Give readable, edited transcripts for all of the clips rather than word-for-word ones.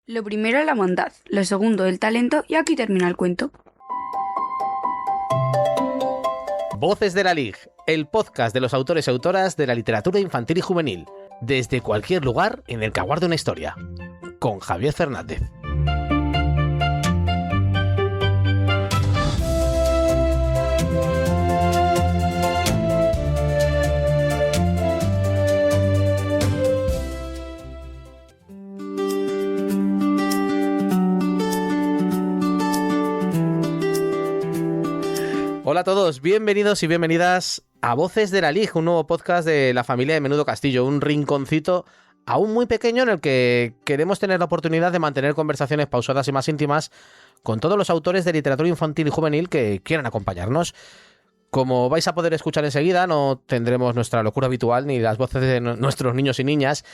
Lo primero es la bondad, lo segundo el talento y aquí termina el cuento. Voces de la LIG, el podcast de los autores y autoras de la literatura infantil y juvenil, desde cualquier lugar en el que aguarde una historia, con Javier Fernández. Hola a todos, bienvenidos y bienvenidas a Voces de la LIG, un nuevo podcast de la familia de Menudo Castillo, un rinconcito aún muy pequeño en el que queremos tener la oportunidad de mantener conversaciones pausadas y más íntimas con todos los autores de literatura infantil y juvenil que quieran acompañarnos. Como vais a poder escuchar enseguida, no tendremos nuestra locura habitual ni las voces de nuestros niños y niñas,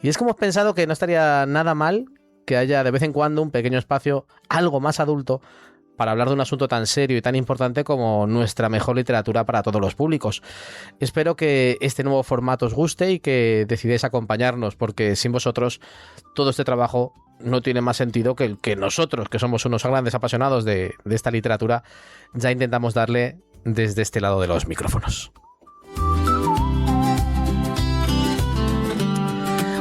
y es que hemos pensado que no estaría nada mal que haya de vez en cuando un pequeño espacio algo más adulto para hablar de un asunto tan serio y tan importante como nuestra mejor literatura para todos los públicos. Espero que este nuevo formato os guste y que decidáis acompañarnos, porque sin vosotros todo este trabajo no tiene más sentido que el que nosotros, que somos unos grandes apasionados de esta literatura, ya intentamos darle desde este lado de los micrófonos.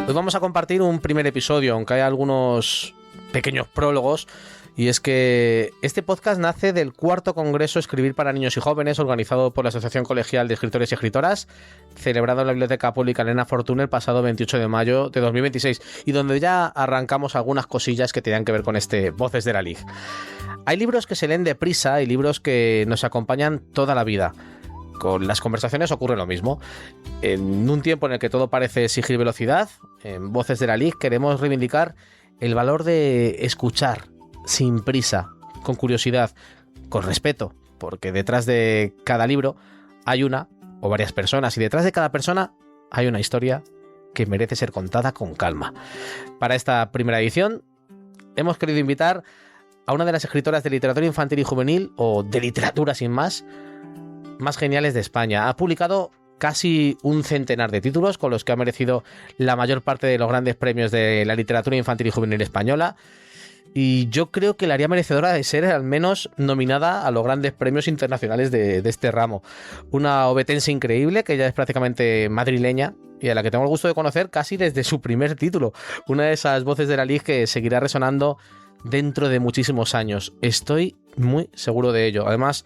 Hoy vamos a compartir un primer episodio, aunque hay algunos pequeños prólogos. Y es que este podcast nace del cuarto congreso Escribir para Niños y Jóvenes, organizado por la Asociación Colegial de Escritores y Escritoras, celebrado en la Biblioteca Pública Elena Fortuna el pasado 28 de mayo de 2026, y donde ya arrancamos algunas cosillas que tenían que ver con este Voces de la LIG. Hay libros que se leen deprisa y libros que nos acompañan toda la vida. Con las conversaciones ocurre lo mismo. En un tiempo en el que todo parece exigir velocidad, en Voces de la LIG queremos reivindicar el valor de escuchar sin prisa, con curiosidad, con respeto, porque detrás de cada libro hay una o varias personas, y detrás de cada persona hay una historia que merece ser contada con calma. Para esta primera edición hemos querido invitar a una de las escritoras de literatura infantil y juvenil, o de literatura sin más geniales de España. Ha publicado casi un centenar de títulos con los que ha merecido la mayor parte de los grandes premios de la literatura infantil y juvenil española. Y yo creo que la haría merecedora de ser al menos nominada a los grandes premios internacionales de este ramo. Una obetense increíble, que ya es prácticamente madrileña y a la que tengo el gusto de conocer casi desde su primer título. Una de esas voces de la LIG que seguirá resonando dentro de muchísimos años. Estoy muy seguro de ello. Además,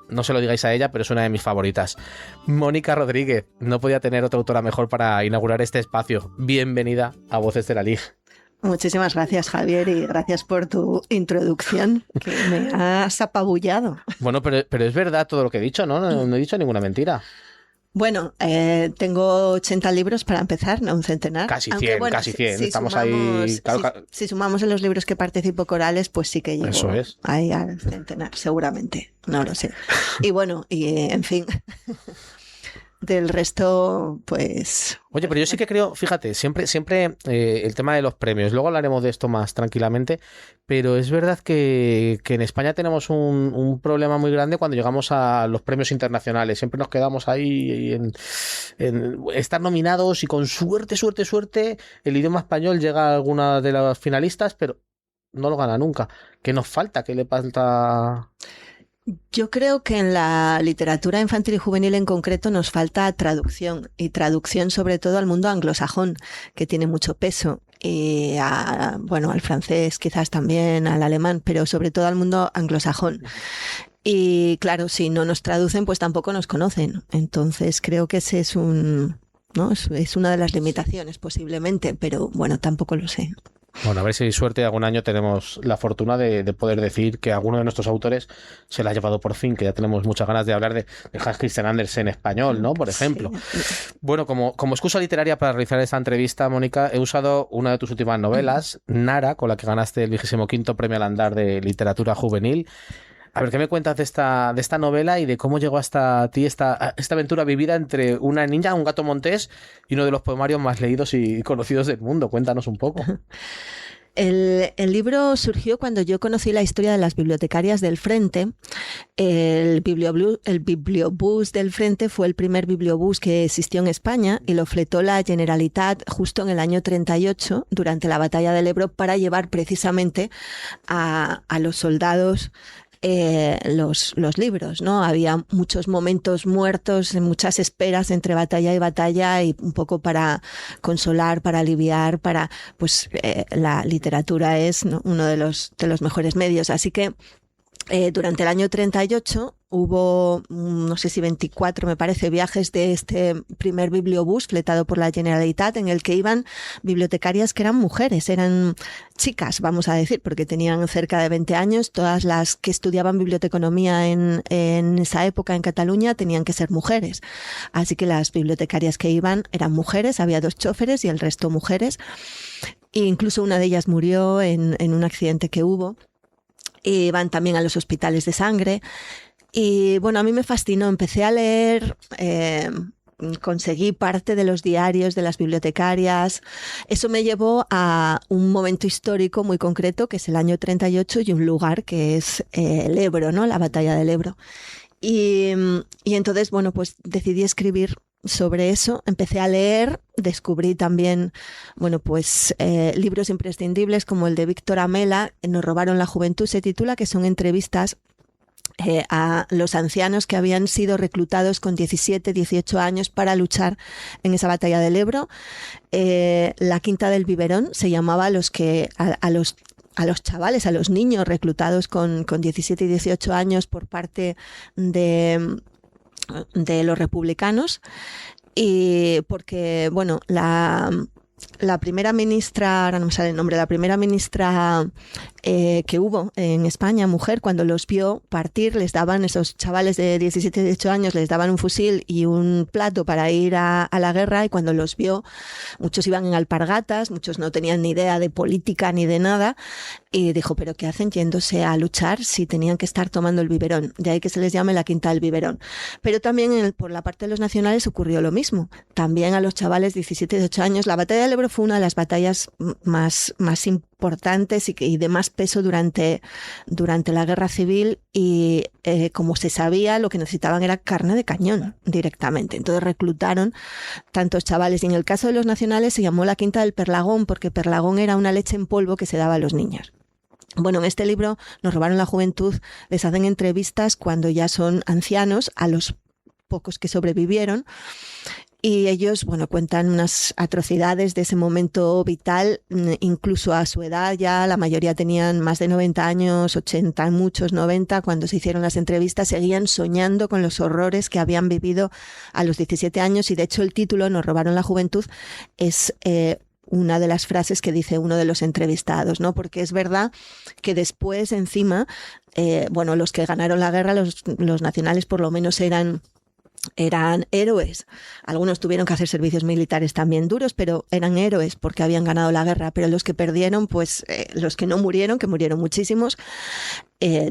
no se lo digáis a ella, pero es una de mis favoritas. Mónica Rodríguez, no podía tener otra autora mejor para inaugurar este espacio. Bienvenida a Voces de la LIG. Muchísimas gracias, Javier, y gracias por tu introducción, que me has apabullado. Bueno, pero es verdad todo lo que he dicho, ¿no? No he dicho ninguna mentira. Bueno, tengo 80 libros para empezar, no un centenar. Casi 100, aunque, bueno, casi 100. Si Estamos sumamos, ahí... Claro, si sumamos en los libros que participo corales, pues sí que llego. Eso es. Ahí al centenar, seguramente. No lo sé. Y bueno, en fin... Del resto, pues... Oye, pero yo sí que creo, fíjate, siempre el tema de los premios, luego hablaremos de esto más tranquilamente, pero es verdad que en España tenemos un problema muy grande cuando llegamos a los premios internacionales. Siempre nos quedamos ahí en estar nominados y con suerte, el idioma español llega a alguna de las finalistas, pero no lo gana nunca. ¿Qué nos falta? ¿Qué le falta...? Yo creo que en la literatura infantil y juvenil en concreto nos falta traducción, y traducción sobre todo al mundo anglosajón, que tiene mucho peso, y al francés quizás también, al alemán, pero sobre todo al mundo anglosajón. Y claro, si no nos traducen, pues tampoco nos conocen. Entonces creo que ese es es una de las limitaciones posiblemente, pero bueno, tampoco lo sé. Bueno, a ver si hay suerte, algún año tenemos la fortuna de poder decir que alguno de nuestros autores se la ha llevado por fin, que ya tenemos muchas ganas de hablar de Hans Christian Andersen en español, ¿no? Por ejemplo. Sí. Bueno, como excusa literaria para realizar esta entrevista, Mónica, he usado una de tus últimas novelas, Nara, con la que ganaste el 25º Premio al Andar de Literatura Juvenil. A ver, ¿qué me cuentas de esta novela y de cómo llegó hasta ti esta aventura vivida entre una niña, un gato montés y uno de los poemarios más leídos y conocidos del mundo? Cuéntanos un poco. El libro surgió cuando yo conocí la historia de las bibliotecarias del Frente. El Bibliobús del Frente fue el primer bibliobús que existió en España y lo fletó la Generalitat justo en el año 38, durante la batalla del Ebro, para llevar precisamente a los soldados los libros, ¿no? Había muchos momentos muertos, muchas esperas entre batalla y batalla, y un poco para consolar, para aliviar, pues la literatura es, ¿no?, uno de los mejores medios. Así que durante el año 38 hubo, no sé si 24, me parece, viajes de este primer bibliobús fletado por la Generalitat, en el que iban bibliotecarias que eran mujeres, eran chicas, vamos a decir, porque tenían cerca de 20 años. Todas las que estudiaban biblioteconomía en esa época en Cataluña tenían que ser mujeres. Así que las bibliotecarias que iban eran mujeres, había 2 choferes y el resto mujeres. E incluso una de ellas murió en un accidente que hubo. Y van también a los hospitales de sangre. Y bueno, a mí me fascinó. Empecé a leer, conseguí parte de los diarios de las bibliotecarias. Eso me llevó a un momento histórico muy concreto, que es el año 38, y un lugar que es el Ebro, ¿no?, la batalla del Ebro. Y entonces, bueno, pues decidí escribir sobre eso. Empecé a leer, descubrí también, bueno, pues libros imprescindibles como el de Víctor Amela, Nos robaron la juventud, se titula, que son entrevistas a los ancianos que habían sido reclutados con 17, 18 años para luchar en esa batalla del Ebro. La Quinta del Biberón se llamaba a los chavales, a los niños reclutados con 17 y 18 años por parte de los republicanos. Y porque, bueno, la primera ministra, ahora no me sale el nombre, la primera ministra que hubo en España, mujer, cuando los vio partir, les daban, esos chavales de 17, 18 años, les daban un fusil y un plato para ir a la guerra, y cuando los vio, muchos iban en alpargatas, muchos no tenían ni idea de política ni de nada, y dijo, ¿pero qué hacen yéndose a luchar si tenían que estar tomando el biberón? De ahí que se les llame la Quinta del Biberón. Pero también por la parte de los nacionales ocurrió lo mismo. También a los chavales de 17, 18 años, la batalla del Ebro fue una de las batallas más importantes y de más peso durante la Guerra Civil, y como se sabía, lo que necesitaban era carne de cañón directamente. Entonces reclutaron tantos chavales, y en el caso de los nacionales se llamó la Quinta del Perlagón, porque perlagón era una leche en polvo que se daba a los niños. Bueno, en este libro, Nos robaron la juventud, les hacen entrevistas cuando ya son ancianos, a los pocos que sobrevivieron. Y ellos, bueno, cuentan unas atrocidades de ese momento vital, incluso a su edad ya, la mayoría tenían más de 90 años, 80, muchos 90, cuando se hicieron las entrevistas, seguían soñando con los horrores que habían vivido a los 17 años, y de hecho el título, Nos robaron la juventud, es una de las frases que dice uno de los entrevistados, ¿no? Porque es verdad que después, encima, bueno, los que ganaron la guerra, los nacionales por lo menos eran héroes. Algunos tuvieron que hacer servicios militares también duros, pero eran héroes porque habían ganado la guerra. Pero los que perdieron, pues los que no murieron, que murieron muchísimos,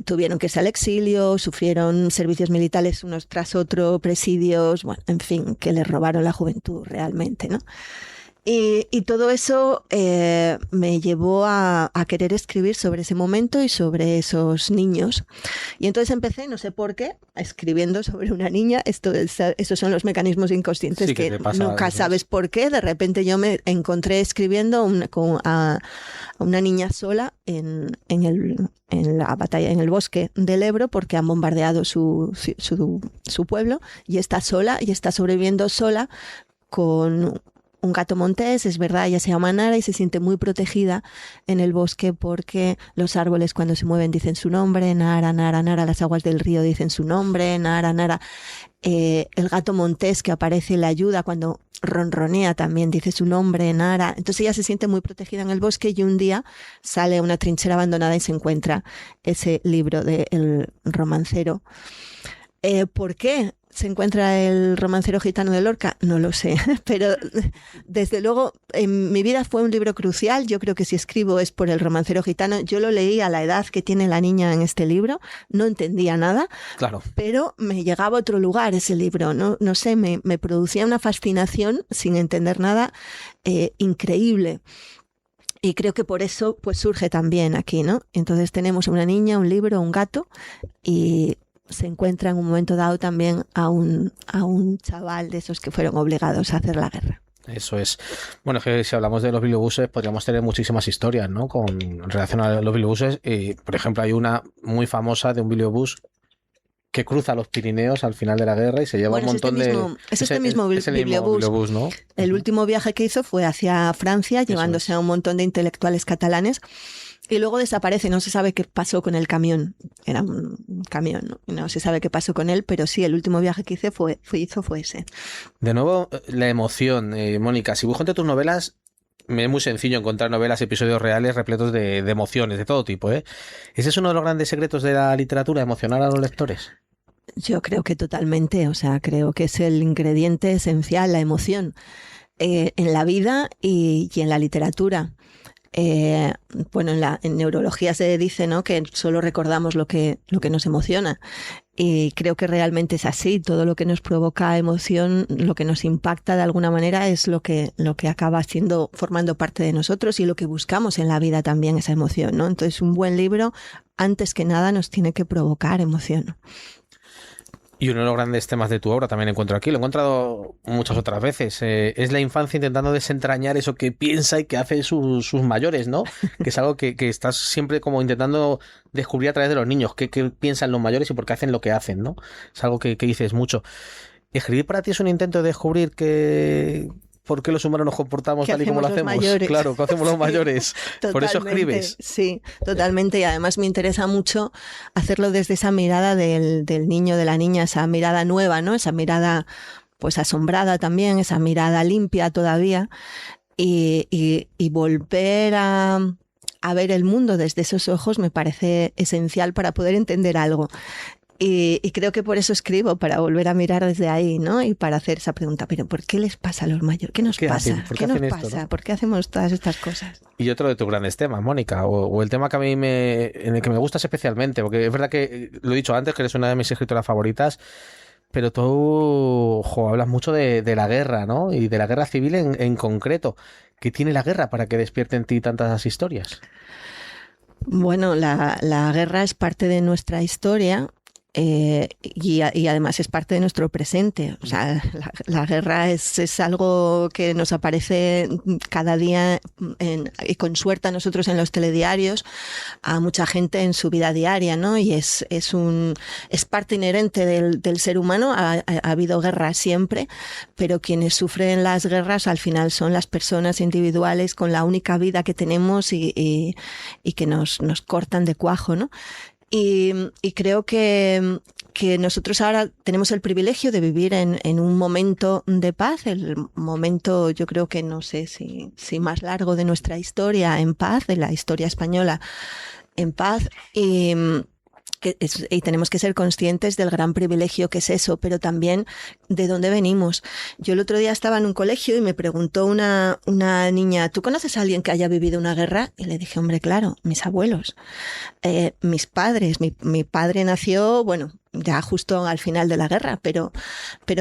tuvieron que irse al exilio, sufrieron servicios militares unos tras otros, presidios, bueno, en fin, que les robaron la juventud realmente, ¿no? Y todo eso me llevó a querer escribir sobre ese momento y sobre esos niños. Y entonces empecé, no sé por qué, escribiendo sobre una niña. Esos son los mecanismos inconscientes, sí, que nunca sabes por qué. De repente yo me encontré escribiendo a una niña sola en la batalla, en el bosque del Ebro, porque han bombardeado su pueblo, y está sola, y está sobreviviendo sola con un gato montés. Es verdad, ella se llama Nara y se siente muy protegida en el bosque porque los árboles cuando se mueven dicen su nombre, Nara, Nara, Nara, las aguas del río dicen su nombre, Nara, Nara. El gato montés que aparece y le ayuda cuando ronronea también dice su nombre, Nara. Entonces ella se siente muy protegida en el bosque, y un día sale a una trinchera abandonada y se encuentra ese libro de El romancero. ¿Por qué se encuentra el romancero gitano de Lorca? No lo sé, pero desde luego en mi vida fue un libro crucial. Yo creo que si escribo es por el romancero gitano. Yo lo leí a la edad que tiene la niña en este libro, no entendía nada, claro, pero me llegaba a otro lugar ese libro, no sé, me producía una fascinación sin entender nada, increíble. Y creo que por eso pues surge también aquí, ¿no? Entonces tenemos una niña, un libro, un gato y se encuentra en un momento dado también a un chaval de esos que fueron obligados a hacer la guerra. Eso es. Bueno, es que si hablamos de los bibliobuses, podríamos tener muchísimas historias, ¿no? En relación a los bibliobús. Por ejemplo, hay una muy famosa de un bibliobús que cruza los Pirineos al final de la guerra y se lleva un montón de... Es este mismo bibliobús, ¿no? El último viaje que hizo fue hacia Francia, llevándose a un montón de intelectuales catalanes, y luego desaparece. No se sabe qué pasó con el camión. Era un camión, ¿no? No se sabe qué pasó con él, pero sí, el último viaje que hizo fue ese. De nuevo, la emoción. Mónica, si busco entre tus novelas, me es muy sencillo encontrar novelas, episodios reales repletos de emociones, de todo tipo, ¿eh? ¿Ese es uno de los grandes secretos de la literatura, emocionar a los lectores? Yo creo que totalmente, o sea, creo que es el ingrediente esencial, la emoción, en la vida y en la literatura. Bueno, en neurología se dice, ¿no?, que solo recordamos lo que nos emociona. Y creo que realmente es así. Todo lo que nos provoca emoción, lo que nos impacta de alguna manera, es lo que acaba formando parte de nosotros y lo que buscamos en la vida también, esa emoción, ¿no? Entonces, un buen libro, antes que nada, nos tiene que provocar emoción. Y uno de los grandes temas de tu obra también encuentro aquí, lo he encontrado muchas otras veces, es la infancia intentando desentrañar eso que piensa y que hace sus mayores, ¿no? Que es algo que estás siempre como intentando descubrir a través de los niños, qué piensan los mayores y por qué hacen lo que hacen, ¿no? Es algo que dices mucho. ¿Escribir para ti es un intento de descubrir por qué los humanos nos comportamos tal y como lo hacemos? Mayores. Claro, ¿qué hacemos los mayores? Por eso escribes. Sí, totalmente. Y además me interesa mucho hacerlo desde esa mirada del niño, de la niña, esa mirada nueva, ¿no? Esa mirada pues asombrada también, esa mirada limpia todavía. Y volver a ver el mundo desde esos ojos me parece esencial para poder entender algo. Y creo que por eso escribo, para volver a mirar desde ahí, ¿no? Y para hacer esa pregunta, pero ¿por qué les pasa a los mayores? ¿Qué nos pasa? ¿Por qué nos pasa? Esto, ¿no? ¿Por qué hacemos todas estas cosas? Y otro de tus grandes temas, Mónica, o el tema que a mí en el que me gustas especialmente, porque es verdad que lo he dicho antes, que eres una de mis escritoras favoritas, pero tú hablas mucho de la guerra, ¿no? Y de la guerra civil en concreto. ¿Qué tiene la guerra para que despierte en ti tantas historias? Bueno, la guerra es parte de nuestra historia. Y además es parte de nuestro presente. O sea, la guerra es algo que nos aparece cada día y con suerte a nosotros en los telediarios, a mucha gente en su vida diaria, ¿no? Y es parte inherente del ser humano. Ha habido guerra siempre, pero quienes sufren las guerras al final son las personas individuales con la única vida que tenemos y que nos cortan de cuajo, ¿no? Y creo que nosotros ahora tenemos el privilegio de vivir en un momento de paz, el momento, yo creo que no sé si más largo de nuestra historia en paz, de la historia española en paz, y tenemos que ser conscientes del gran privilegio que es eso, pero también de dónde venimos. Yo el otro día estaba en un colegio y me preguntó una niña, ¿tú conoces a alguien que haya vivido una guerra? Y le dije, hombre, claro, mis abuelos, mis padres. Mi padre nació, bueno, ya justo al final de la guerra, pero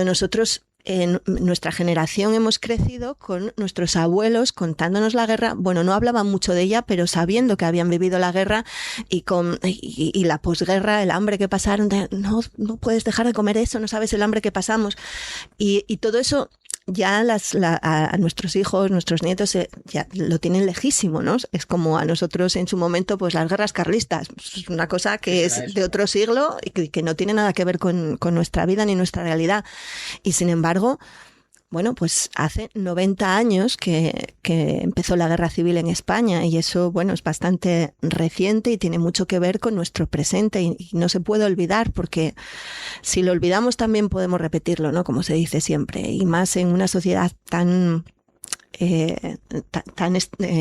nosotros en nuestra generación hemos crecido con nuestros abuelos contándonos la guerra. Bueno, no hablaban mucho de ella, pero sabiendo que habían vivido la guerra y la posguerra, el hambre que pasaron, no puedes dejar de comer eso, no sabes el hambre que pasamos. Y todo eso ya a nuestros hijos, nuestros nietos ya lo tienen lejísimo, ¿no? Es como a nosotros en su momento, pues las guerras carlistas, es una cosa que es de otro siglo y que no tiene nada que ver con nuestra vida ni nuestra realidad. Y sin embargo, bueno, pues hace 90 años que empezó la guerra civil en España y eso, bueno, es bastante reciente y tiene mucho que ver con nuestro presente y no se puede olvidar porque si lo olvidamos también podemos repetirlo, ¿no? Como se dice siempre, y más en una sociedad tan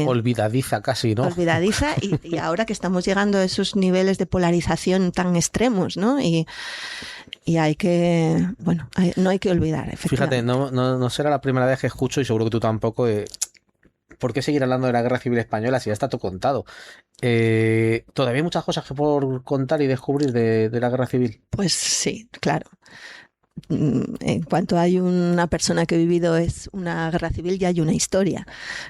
olvidadiza casi, ¿no? Olvidadiza y ahora que estamos llegando a esos niveles de polarización tan extremos, ¿no? Y hay que, bueno, no hay que olvidar, Fíjate, no será la primera vez que escucho, y seguro que tú tampoco, ¿por qué seguir hablando de la Guerra Civil Española si ya está todo contado? ¿Todavía hay muchas cosas que por contar y descubrir de la Guerra Civil? Pues sí, claro. En cuanto hay una persona que ha vivido es una guerra civil, ya hay una historia,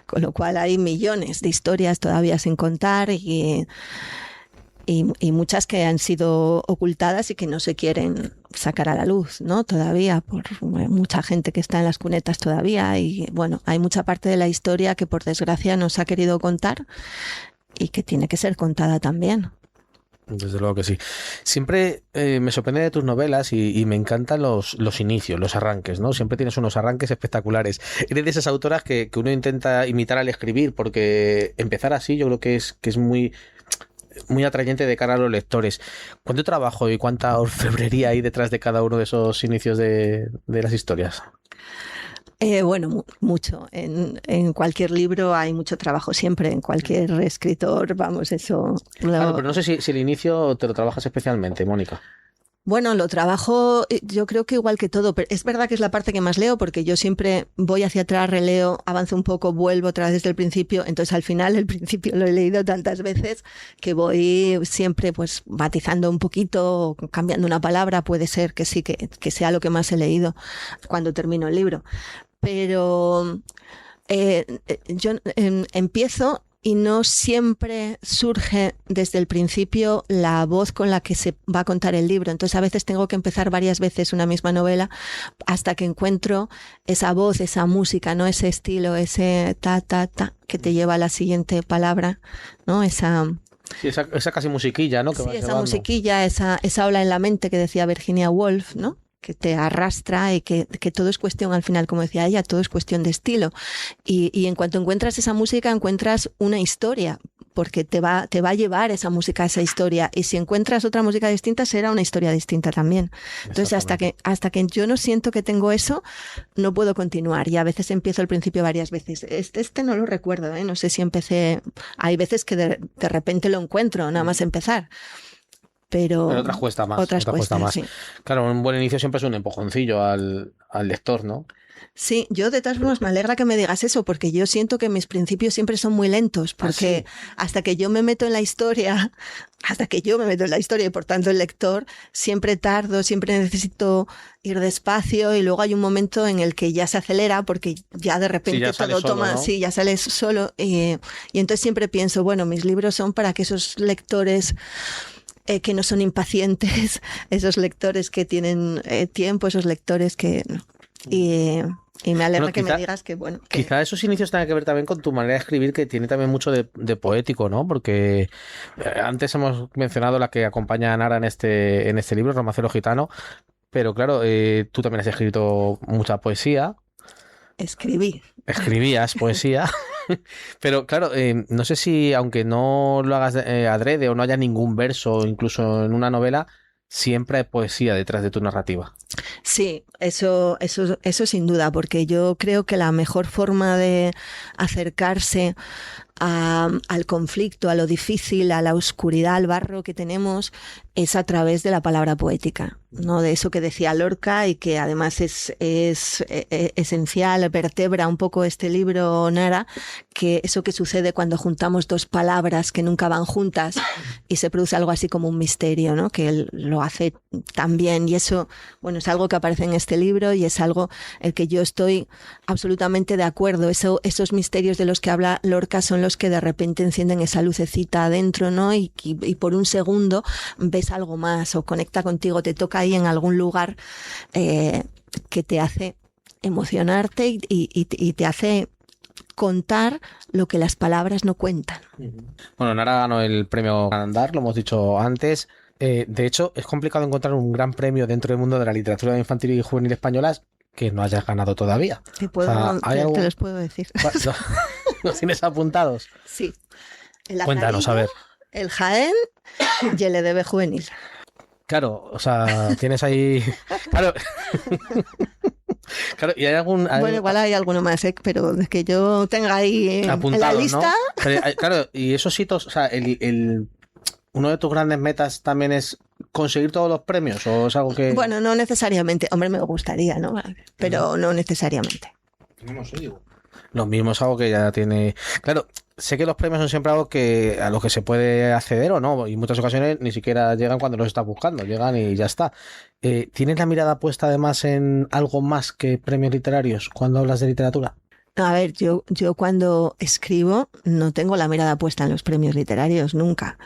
con lo cual hay millones de historias todavía sin contar y muchas que han sido ocultadas y que no se quieren sacar a la luz, ¿no? Todavía, por mucha gente que está en las cunetas todavía, y bueno, hay mucha parte de la historia que por desgracia no se ha querido contar y que tiene que ser contada también. Desde luego que sí. Siempre me sorprende de tus novelas y me encantan los inicios, los arranques, ¿no? Siempre tienes unos arranques espectaculares. Eres de esas autoras que uno intenta imitar al escribir, porque empezar así yo creo que es muy atrayente de cara a los lectores. ¿Cuánto trabajo y cuánta orfebrería hay detrás de cada uno de esos inicios de las historias? Bueno, mucho. En cualquier libro hay mucho trabajo siempre, en cualquier escritor, vamos, eso. Claro, pero no sé si el inicio te lo trabajas especialmente, Mónica. Bueno, lo trabajo, yo creo que igual que todo, pero es verdad que es la parte que más leo porque yo siempre voy hacia atrás, releo, avanzo un poco, vuelvo otra vez desde el principio, entonces al final el principio lo he leído tantas veces que voy siempre pues matizando un poquito, cambiando una palabra, puede ser que sí, que sea lo que más he leído cuando termino el libro. Pero yo empiezo y no siempre surge desde el principio la voz con la que se va a contar el libro. Entonces a veces tengo que empezar varias veces una misma novela hasta que encuentro esa voz, esa música, ¿no? Ese estilo, ese ta que te lleva a la siguiente palabra, ¿no? Sí, esa casi musiquilla, ¿no? Que sí, vas esa llevando. musiquilla, esa ola en la mente que decía Virginia Woolf, ¿no? Que te arrastra y que todo es cuestión, al final, como decía ella, todo es cuestión de estilo. Y en cuanto encuentras esa música, encuentras una historia, porque te va a llevar esa música a esa historia. Y si encuentras otra música distinta, será una historia distinta también. Entonces, hasta que yo no siento que tengo eso, no puedo continuar. Y a veces empiezo al principio varias veces. Este no lo recuerdo, ¿eh? No sé si empecé. Hay veces que de repente lo encuentro, nada más empezar. Pero otras cuesta más. Otras cuesta más. Sí. Claro, un buen inicio siempre es un empujoncillo al lector, ¿no? Sí, yo de todas formas me alegra que me digas eso, porque yo siento que mis principios siempre son muy lentos, porque hasta que yo me meto en la historia, y por tanto el lector, siempre tardo, siempre necesito ir despacio y luego hay un momento en el que ya se acelera porque ya de repente ya todo solo, toma, ¿no? Sí, ya sales solo y entonces siempre pienso, bueno, mis libros son para que esos lectores que no son impacientes, esos lectores que tienen tiempo, esos lectores que... Y me alegra que me digas que, bueno... Quizá esos inicios tengan que ver también con tu manera de escribir, que tiene también mucho de poético, ¿no? Porque antes hemos mencionado la que acompaña a Nara en este libro, Romancero Gitano, pero claro, tú también has escrito mucha poesía. Escribías poesía. Pero claro, no sé si, aunque no lo hagas adrede o no haya ningún verso, incluso en una novela, siempre hay poesía detrás de tu narrativa. Sí, eso sin duda, porque yo creo que la mejor forma de acercarse al conflicto, a lo difícil, a la oscuridad, al barro que tenemos, es a través de la palabra poética, ¿no? De eso que decía Lorca y que además es esencial, vertebra un poco este libro, Nara, que eso que sucede cuando juntamos dos palabras que nunca van juntas y se produce algo así como un misterio, ¿no? Que él lo hace tan bien y eso, bueno, es algo que aparece en este libro y es algo en que yo estoy absolutamente de acuerdo. Esos misterios de los que habla Lorca son los que de repente encienden esa lucecita adentro, ¿no? Y por un segundo ves algo más o conecta contigo, te toca ahí en algún lugar que te hace emocionarte y te hace contar lo que las palabras no cuentan. Bueno, Nara ganó el premio Andar, lo hemos dicho antes. De hecho, es complicado encontrar un gran premio dentro del mundo de la literatura infantil y juvenil españolas que no hayas ganado todavía. Te los puedo decir. ¿Los tienes apuntados? Sí. Cuéntanos, a ver. El Jaén y el EDB juvenil. Claro, o sea, tienes ahí... Claro. Claro, y hay algún... Bueno, igual hay alguno más, pero que yo tenga ahí apuntado, en la lista... ¿no? Pero, claro, y esos hitos, o sea, uno de tus grandes metas también es conseguir todos los premios, ¿o es algo que...? Bueno, no necesariamente. Hombre, me gustaría, ¿no? Pero no necesariamente. No sé, digo. Lo mismo es algo que ya tiene... Claro, sé que los premios son siempre algo que a los que se puede acceder o no, y en muchas ocasiones ni siquiera llegan cuando los estás buscando, llegan y ya está. ¿Tienes la mirada puesta además en algo más que premios literarios cuando hablas de literatura? A ver, yo cuando escribo no tengo la mirada puesta en los premios literarios, nunca.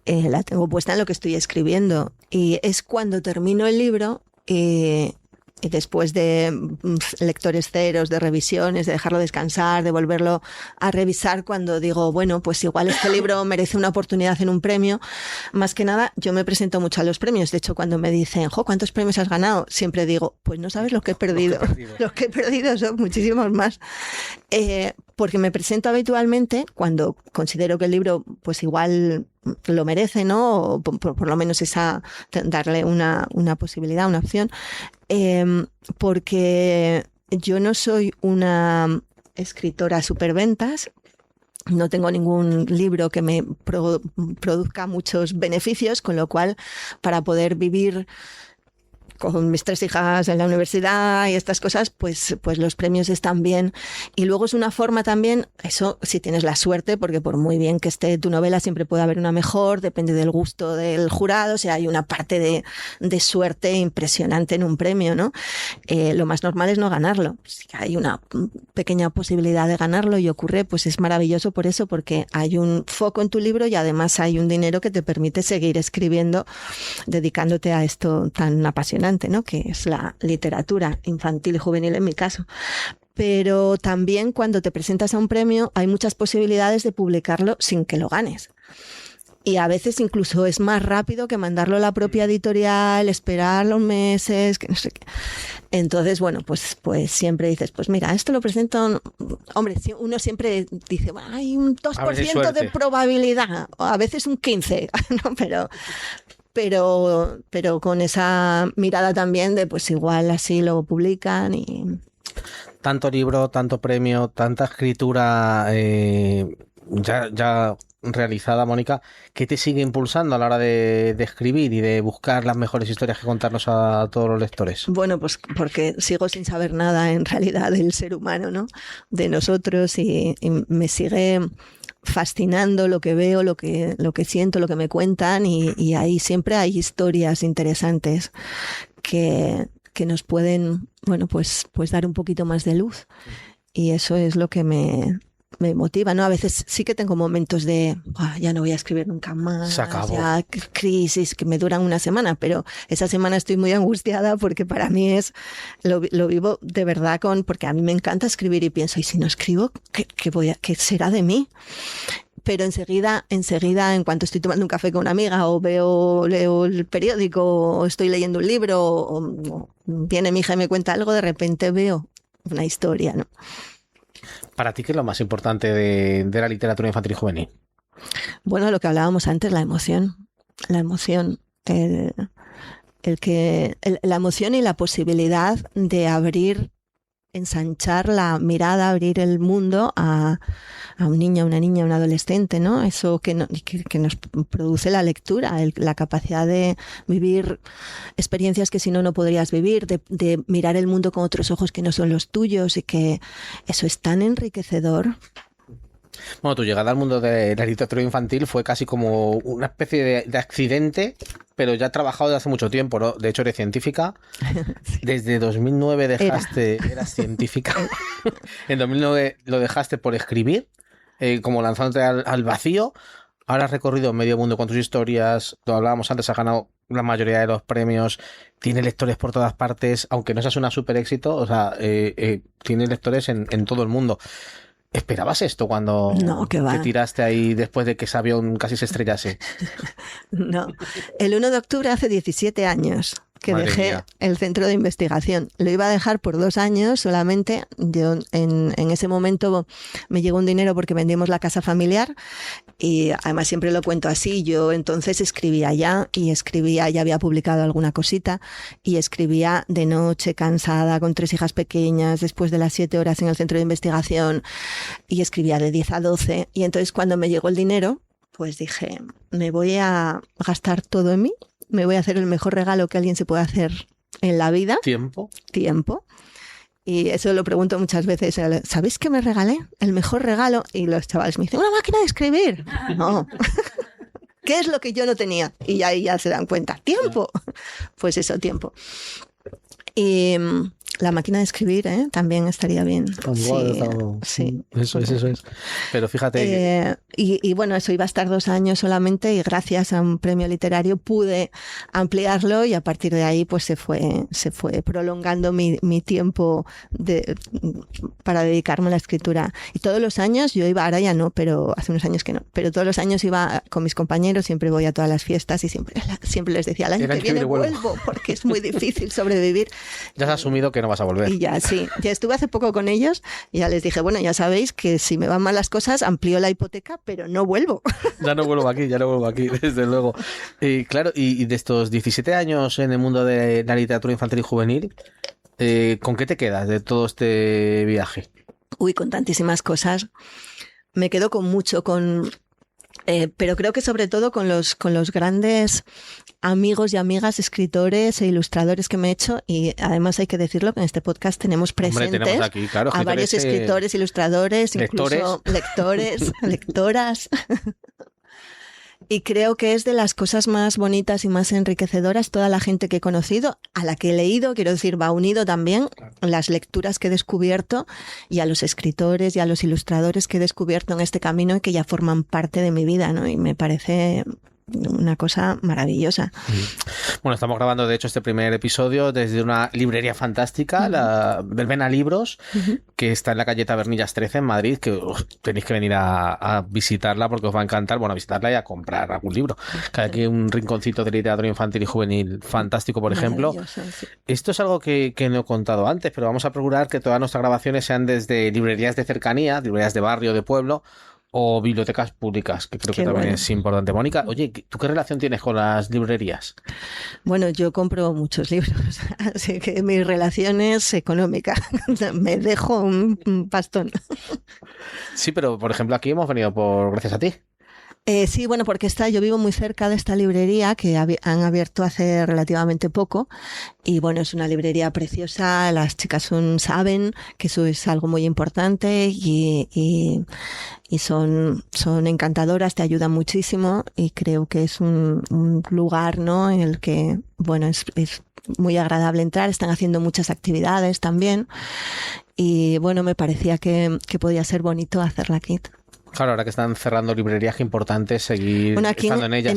La tengo puesta en lo que estoy escribiendo. Y es cuando termino el libro y después de lectores ceros, de revisiones, de dejarlo descansar, de volverlo a revisar, cuando digo, bueno, pues igual este libro merece una oportunidad en un premio. Más que nada, yo me presento mucho a los premios. De hecho, cuando me dicen, ¿cuántos premios has ganado? Siempre digo, pues no sabes lo que he perdido. Los que he perdido son muchísimos más. Porque me presento habitualmente cuando considero que el libro pues igual lo merece, ¿no? O por lo menos darle una posibilidad, una opción. Porque yo no soy una escritora superventas, no tengo ningún libro que me produzca muchos beneficios, con lo cual para poder vivir con mis 3 hijas en la universidad y estas cosas, pues los premios están bien. Y luego es una forma también, eso si tienes la suerte, porque por muy bien que esté tu novela siempre puede haber una mejor, depende del gusto del jurado, o sea, hay una parte de suerte impresionante en un premio, ¿no? Lo más normal es no ganarlo. Si hay una pequeña posibilidad de ganarlo y ocurre, pues es maravilloso por eso, porque hay un foco en tu libro y además hay un dinero que te permite seguir escribiendo, dedicándote a esto tan apasionante, ¿no? Que es la literatura infantil y juvenil en mi caso. Pero también cuando te presentas a un premio hay muchas posibilidades de publicarlo sin que lo ganes. Y a veces incluso es más rápido que mandarlo a la propia editorial, esperar los meses, que no sé qué. Entonces, bueno, pues siempre dices, pues mira, esto lo presento... Hombre, uno siempre dice, bueno, hay un 2% de probabilidad, o a veces un 15%, ¿no? Pero con esa mirada también de pues igual así lo publican y... Tanto libro, tanto premio, tanta escritura ya realizada, Mónica, ¿qué te sigue impulsando a la hora de escribir y de buscar las mejores historias que contarnos a todos los lectores? Bueno, pues porque sigo sin saber nada en realidad del ser humano, ¿no? De nosotros y me sigue fascinando lo que veo, lo que siento, lo que me cuentan y ahí siempre hay historias interesantes que nos pueden, bueno, pues dar un poquito más de luz. Y eso es lo que me motiva, ¿no? A veces sí que tengo momentos de ya no voy a escribir nunca más, se acabó. Ya crisis que me duran una semana, pero esa semana estoy muy angustiada porque para mí lo vivo de verdad porque a mí me encanta escribir y pienso, ¿y si no escribo? ¿Qué será de mí? Pero enseguida, en cuanto estoy tomando un café con una amiga o leo el periódico o estoy leyendo un libro o viene mi hija y me cuenta algo, de repente veo una historia, ¿no? ¿Para ti qué es lo más importante de la literatura infantil y juvenil? Bueno, lo que hablábamos antes, la emoción. La emoción. La emoción y la posibilidad de abrir, ensanchar la mirada, abrir el mundo a un niño, a una niña, a un adolescente, ¿no? Eso que nos produce la lectura, la capacidad de vivir experiencias que si no podrías vivir, de mirar el mundo con otros ojos que no son los tuyos, y que eso es tan enriquecedor. Bueno, tu llegada al mundo de la literatura infantil fue casi como una especie de accidente, pero ya trabajado desde hace mucho tiempo, ¿no? De hecho, eres científica. Sí. Desde 2009 eras científica. En 2009 lo dejaste por escribir, como lanzándote al vacío. Ahora has recorrido medio mundo con tus historias. Lo hablábamos antes, has ganado la mayoría de los premios. Tienes lectores por todas partes, aunque no seas una super éxito. O sea, tienes lectores en todo el mundo. ¿Esperabas esto cuando te tiraste ahí después de que ese avión casi se estrellase? No. El 1 de octubre hace 17 años que Madre dejé mía. el centro de investigación. Lo iba a dejar por 2 años solamente. Yo en ese momento me llegó un dinero porque vendimos la casa familiar y además siempre lo cuento así. Yo entonces escribía ya había publicado alguna cosita y escribía de noche, cansada, con 3 hijas pequeñas, después de las 7 horas en el centro de investigación, y escribía de 10 a 12. Y entonces cuando me llegó el dinero, pues dije, me voy a gastar todo en mí. Me voy a hacer el mejor regalo que alguien se puede hacer en la vida. ¿Tiempo? Y eso lo pregunto muchas veces. ¿Sabéis qué me regalé? El mejor regalo. Y los chavales me dicen, una máquina de escribir. No. ¿Qué es lo que yo no tenía? Y ahí ya se dan cuenta. ¡Tiempo! Pues eso, tiempo. Y la máquina de escribir, también estaría bien. Sí. Eso es. Pero fíjate... Y bueno, eso iba a estar 2 años solamente y gracias a un premio literario pude ampliarlo y a partir de ahí pues se fue prolongando mi tiempo para dedicarme a la escritura. Y todos los años yo iba, ahora ya no, pero hace unos años que no, pero todos los años iba con mis compañeros, siempre voy a todas las fiestas y siempre les decía, el año que viene vuelvo porque es muy difícil sobrevivir. Ya has asumido que no vas a volver. Y ya estuve hace poco con ellos y ya les dije, bueno, ya sabéis que si me van mal las cosas, amplío la hipoteca, pero no vuelvo. Ya no vuelvo aquí, desde luego. Y claro, y de estos 17 años en el mundo de la literatura infantil y juvenil, ¿con qué te quedas de todo este viaje? Uy, con tantísimas cosas. Me quedo con mucho, pero creo que sobre todo con los grandes amigos y amigas, escritores e ilustradores que me he hecho, y además hay que decirlo que en este podcast tenemos presentes tenemos aquí, claro, a varios escritores, ilustradores, lectores. Incluso lectores, lectoras. Y creo que es de las cosas más bonitas y más enriquecedoras toda la gente que he conocido, a la que he leído, quiero decir, va unido también las lecturas que he descubierto y a los escritores y a los ilustradores que he descubierto en este camino y que ya forman parte de mi vida, ¿no? Y me parece una cosa maravillosa. Bueno, estamos grabando de hecho este primer episodio desde una librería fantástica, la Verbena Libros, que está en la calle Tabernillas 13 en Madrid, que tenéis que venir a visitarla porque os va a encantar, bueno, a visitarla y a comprar algún libro. Que hay aquí un rinconcito de literatura infantil y juvenil fantástico, por ejemplo. Sí. Esto es algo que no he contado antes, pero vamos a procurar que todas nuestras grabaciones sean desde librerías de cercanía, librerías de barrio, de pueblo, o bibliotecas públicas, que creo que también es importante. Mónica, oye, ¿tú qué relación tienes con las librerías? Bueno, yo compro muchos libros, así que mi relación es económica. Me dejo un pastón. Sí, pero por ejemplo aquí hemos venido gracias a ti. Sí, bueno, porque yo vivo muy cerca de esta librería que han abierto hace relativamente poco y bueno, es una librería preciosa, las chicas saben que eso es algo muy importante y son encantadoras, te ayudan muchísimo y creo que es un lugar, ¿no?, en el que, bueno, es muy agradable entrar, están haciendo muchas actividades también y bueno, me parecía que podía ser bonito hacerla aquí. Claro, ahora que están cerrando librerías, que importante seguir estando en ellas.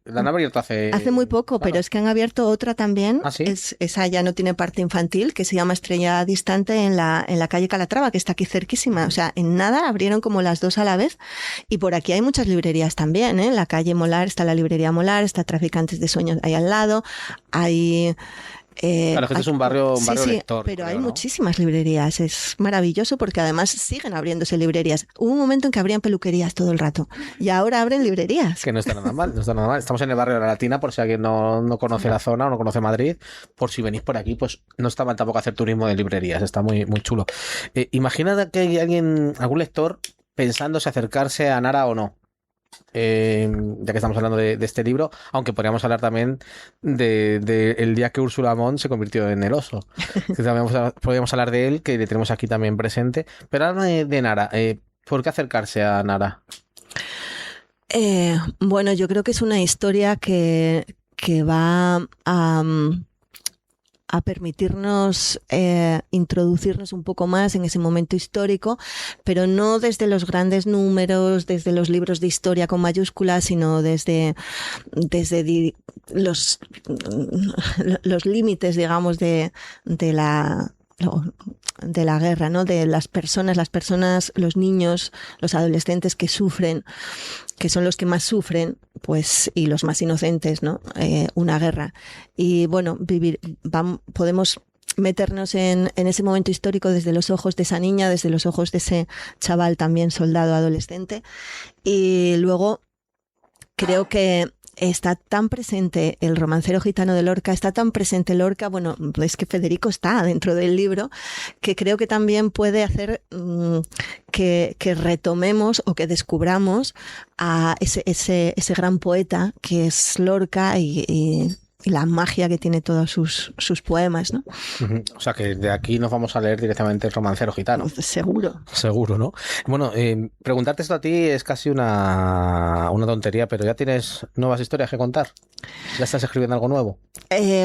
La han abierto hace muy poco, claro. Pero es que han abierto otra también. ¿Ah, sí? Esa ya no tiene parte infantil, que se llama Estrella Distante en la calle Calatrava, que está aquí cerquísima. O sea, en nada abrieron como las dos a la vez. Y por aquí hay muchas librerías también, ¿eh? En la calle Molar está la librería Molar, está Traficantes de Sueños ahí al lado. Hay... claro, que este es un barrio lector. Pero hay muchísimas librerías, es maravilloso porque además siguen abriéndose librerías. Hubo un momento en que abrían peluquerías todo el rato y ahora abren librerías. Que no está nada mal, Estamos en el barrio de la Latina, por si alguien no conoce la zona o no conoce Madrid, por si venís por aquí, pues no está mal tampoco hacer turismo de librerías, está muy, muy chulo. Imagina que hay algún lector pensándose acercarse a Nara o no. Ya que estamos hablando de este libro, aunque podríamos hablar también de el día que Úrsula Montt se convirtió en el oso, que también podríamos hablar de él, que le tenemos aquí también presente, pero habla de Nara. ¿Por qué acercarse a Nara? Bueno, yo creo que es una historia que va a permitirnos introducirnos un poco más en ese momento histórico, pero no desde los grandes números, desde los libros de historia con mayúsculas, sino desde los límites, digamos, de la guerra, ¿no? De las personas, los niños, los adolescentes que sufren, que son los que más sufren, pues, y los más inocentes, ¿no? Una guerra. Y bueno, podemos meternos en ese momento histórico desde los ojos de esa niña, desde los ojos de ese chaval también soldado adolescente. Y luego creo que está tan presente el romancero gitano de Lorca, está tan presente Lorca, bueno, es que Federico está dentro del libro, que creo que también puede hacer que retomemos o que descubramos a ese gran poeta que es Lorca y la magia que tiene todos sus poemas, ¿no? O sea, que de aquí nos vamos a leer directamente el Romancero Gitano. Seguro. Seguro, ¿no? Bueno, preguntarte esto a ti es casi una tontería, pero ¿ya tienes nuevas historias que contar? ¿Ya estás escribiendo algo nuevo?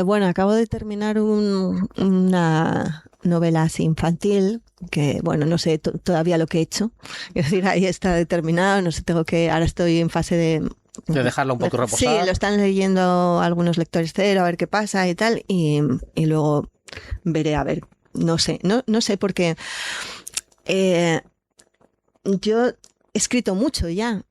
Bueno, acabo de terminar una novela así infantil, que bueno, no sé todavía lo que he hecho. Es decir, ahí está determinado, no sé, ahora estoy en fase de dejarla un poco reposar. Sí, lo están leyendo algunos lectores cero, a ver qué pasa y tal, y luego veré, a ver, no sé porque yo he escrito mucho ya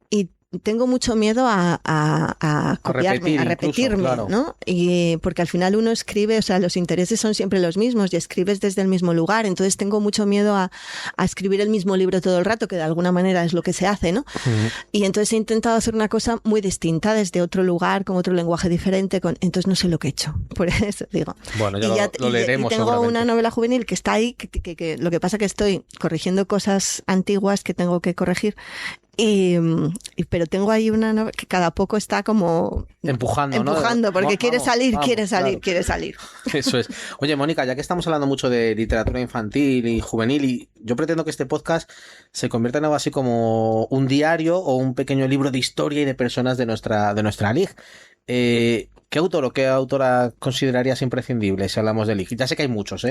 y tengo mucho miedo a copiarme, a repetirme, incluso, claro. ¿No? Y porque al final uno escribe, o sea, los intereses son siempre los mismos y escribes desde el mismo lugar, entonces tengo mucho miedo a escribir el mismo libro todo el rato, que de alguna manera es lo que se hace, ¿no? Y entonces he intentado hacer una cosa muy distinta desde otro lugar, con otro lenguaje diferente, entonces no sé lo que he hecho, por eso digo. Bueno, ya lo leeremos. Y tengo una novela juvenil que está ahí, que lo que pasa que estoy corrigiendo cosas antiguas que tengo que corregir. Pero tengo ahí una novela que cada poco está como empujando, ¿no? Porque quiere salir. Eso es. Oye, Mónica, ya que estamos hablando mucho de literatura infantil y juvenil, y yo pretendo que este podcast se convierta en algo así como un diario o un pequeño libro de historia y de personas de nuestra LIG. ¿Qué autor o qué autora considerarías imprescindible si hablamos de LIG? Ya sé que hay muchos,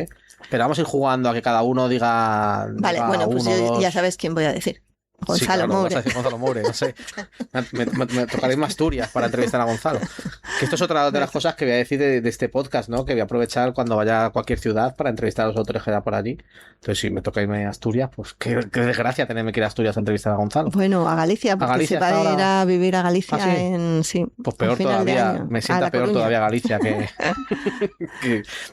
pero vamos a ir jugando a que cada uno diga. Vale, bueno, pues ya sabes quién voy a decir. Gonzalo Moure. Vas a decir Gonzalo Moure, no sé. Me tocaré más Asturias para entrevistar a Gonzalo. Que esto es otra de las cosas que voy a decir de este podcast, ¿no? Que voy a aprovechar cuando vaya a cualquier ciudad para entrevistar a los autores que haya por allí. Entonces, si me toca irme a Asturias, pues qué desgracia tenerme que ir a Asturias a entrevistar a Gonzalo. Bueno, a Galicia, porque se va a ir a vivir a Galicia ¿Sí? Pues peor todavía, me sienta peor todavía Galicia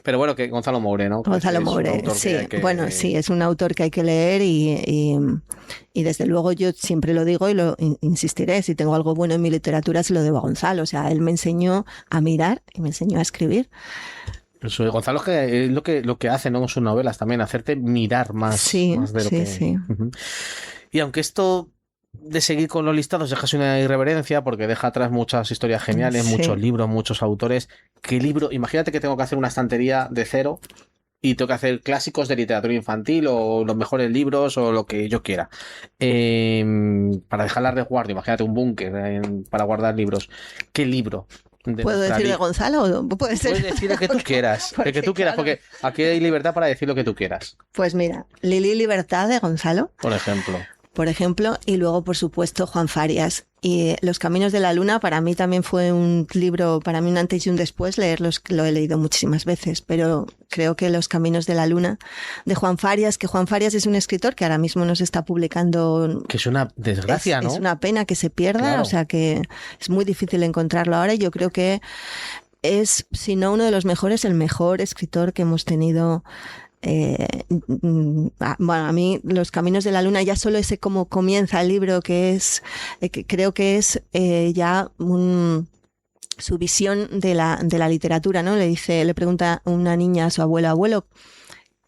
Pero bueno, que Gonzalo Moure, ¿no? Gonzalo Moure, sí. Bueno, sí, es un autor que hay que leer y desde luego yo siempre lo digo y lo insistiré, si tengo algo bueno en mi literatura se lo debo a Gonzalo, o sea, él me enseñó a mirar y me enseñó a escribir. Eso, Gonzalo es lo que hace, ¿no? Con sus novelas también, hacerte mirar más de lo que... Sí. Y aunque esto de seguir con los listados deja una irreverencia porque deja atrás muchas historias geniales, muchos libros, muchos autores. ¿Qué libro? Imagínate que tengo que hacer una estantería de cero y tengo que hacer clásicos de literatura infantil o los mejores libros o lo que yo quiera. Para dejarla de resguardo, imagínate un búnker para guardar libros. ¿Qué libro? ¿Puedo decir de Gonzalo o puedes decir el que tú quieras? El que tú quieras, porque aquí hay libertad para decir lo que tú quieras. Pues mira, Lili Libertad de Gonzalo. Por ejemplo, y luego, por supuesto, Juan Farias. Y Los Caminos de la Luna, para mí también fue un libro, para mí un antes y un después, leerlos, lo he leído muchísimas veces, pero creo que Los Caminos de la Luna, de Juan Farias, que Juan Farias es un escritor que ahora mismo nos está publicando... Que es una desgracia, ¿no? Es una pena que se pierda, claro. O sea que es muy difícil encontrarlo ahora y yo creo que es, si no uno de los mejores, el mejor escritor que hemos tenido. Bueno, a mí Los Caminos de la Luna, ya solo ese cómo comienza el libro, que es que creo que es ya su visión de la literatura, ¿no? Le pregunta una niña a su abuelo,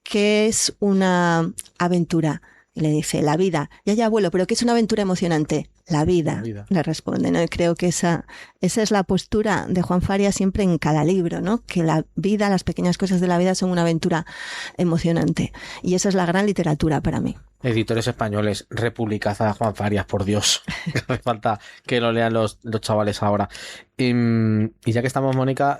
¿qué es una aventura? Y le dice, la vida. Ya, abuelo, ¿pero qué es una aventura emocionante? La vida, le responde, ¿no? Y creo que esa es la postura de Juan Farias siempre en cada libro, ¿no? Que la vida, las pequeñas cosas de la vida son una aventura emocionante. Y esa es la gran literatura para mí. Editores españoles, republicad a Juan Farias, por Dios. Hace falta que lo lean los chavales ahora. Y ya que estamos, Mónica,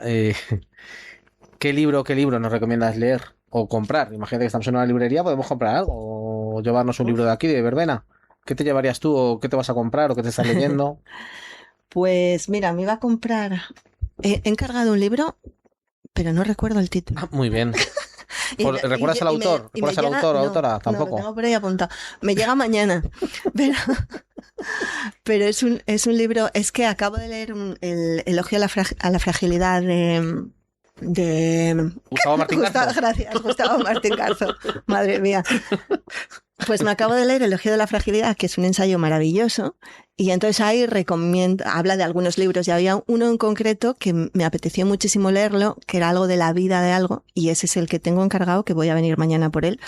¿qué libro nos recomiendas leer o comprar? Imagínate que estamos en una librería, podemos comprar algo o llevarnos un libro de aquí, de verbena. ¿Qué te llevarías tú o qué te vas a comprar o qué te estás leyendo? Pues mira, me iba a comprar... He encargado un libro, pero no recuerdo el título. Muy bien. ¿Recuerdas al autor? ¿Recuerdas al autor o autora? Tampoco. No, lo tengo por ahí apuntado. Me llega mañana. Pero es un libro... Es que acabo de leer el Elogio a la fragilidad de Gustavo Martín Garzo. Gracias, Gustavo Martín Garzo. Madre mía. Pues me acabo de leer Elogio de la fragilidad, que es un ensayo maravilloso, y entonces ahí habla de algunos libros, y había uno en concreto que me apeteció muchísimo leerlo, que era algo de la vida de algo, y ese es el que tengo encargado, que voy a venir mañana por él,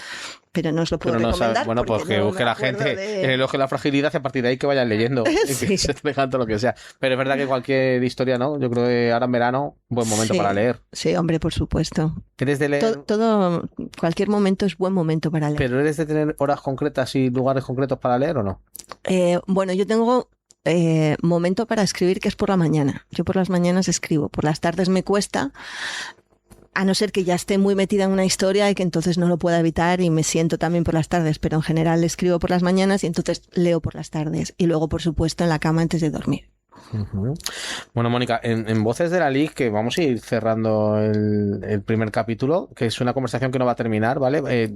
pero no os lo puedo Pero no recomendar. sabes, bueno, pues que no busque me la acuerdo gente de- en el ojo de la fragilidad y a partir de ahí que vayan leyendo y Sí. que se dejan todo lo que sea. Pero es verdad que cualquier historia, ¿no? Yo creo que ahora en verano, buen momento Sí, para leer. Sí, hombre, por supuesto. ¿Eres de leer, Cualquier momento es buen momento para leer. pero eres de tener horas concretas y lugares concretos para leer o no? Bueno, yo tengo momento para escribir que es por la mañana. Yo por las mañanas escribo, por las tardes me cuesta, a no ser que ya esté muy metida en una historia y que entonces no lo pueda evitar y me siento también por las tardes, pero en general escribo por las mañanas y entonces leo por las tardes y luego, por supuesto, en la cama antes de dormir. Ujú. Bueno, Mónica, en Voces de la League, que vamos a ir cerrando el primer capítulo, que es una conversación que no va a terminar, ¿vale?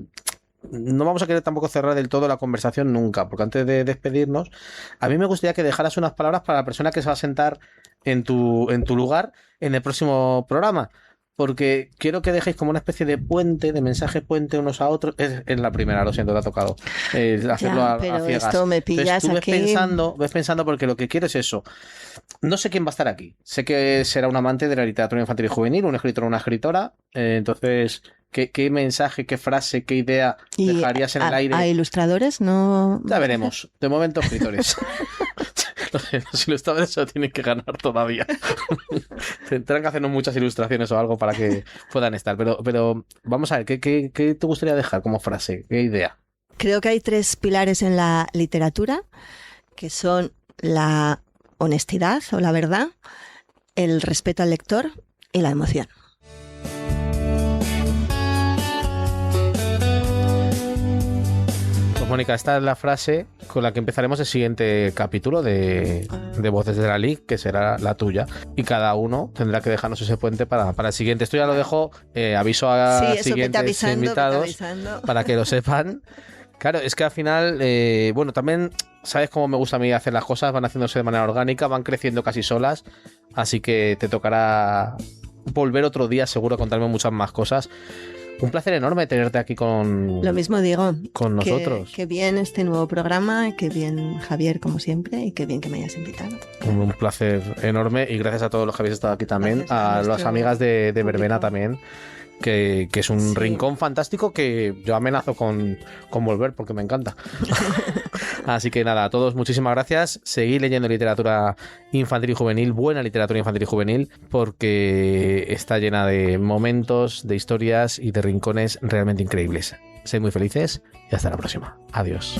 No vamos a querer tampoco cerrar del todo la conversación nunca, porque antes de despedirnos, a mí me gustaría que dejaras unas palabras para la persona que se va a sentar en tu lugar en el próximo programa. Porque quiero que dejéis como una especie de puente, de mensaje puente unos a otros. Es la primera, lo siento, te ha tocado. Hacerlo Ya, a pero ciegas. esto me Entonces, pillas tú ves aquí. pensando, porque lo que quiero es eso. No sé quién va a estar aquí. Sé que será un amante de la literatura infantil y juvenil, un escritor o una escritora. Entonces, ¿qué mensaje, qué frase, qué idea Y dejarías en el aire? a ilustradores no... Ya veremos. De momento, escritores. Los ilustradores se lo tienen que ganar todavía. Tendrán que hacernos muchas ilustraciones o algo para que puedan estar. Pero vamos a ver, ¿qué te gustaría dejar como frase? ¿Qué idea? Creo que hay 3 pilares en la literatura, que son la honestidad o la verdad, el respeto al lector y la emoción. Pues Mónica, esta es la frase con la que empezaremos el siguiente capítulo de Voces de la League, que será la tuya. Y cada uno tendrá que dejarnos ese puente para el siguiente. Esto ya lo dejo, aviso a Sí, eso, siguientes invitados para que lo sepan. Claro, es que al final, bueno, también sabes cómo me gusta a mí hacer las cosas, van haciéndose de manera orgánica, van creciendo casi solas, así que te tocará volver otro día seguro a contarme muchas más cosas. Un placer enorme tenerte aquí Lo mismo digo. con nosotros. Qué bien este nuevo programa, qué bien Javier como siempre y qué bien que me hayas invitado. Un placer enorme y gracias a todos los que habéis estado aquí también, Gracias a a nuestro las amigas de Verbena público. también. Que es un Sí. rincón fantástico que yo amenazo con volver porque me encanta. Así que nada, a todos muchísimas gracias. Seguid leyendo literatura infantil y juvenil, buena literatura infantil y juvenil, porque está llena de momentos, de historias y de rincones realmente increíbles. Sed muy felices y hasta la próxima. Adiós.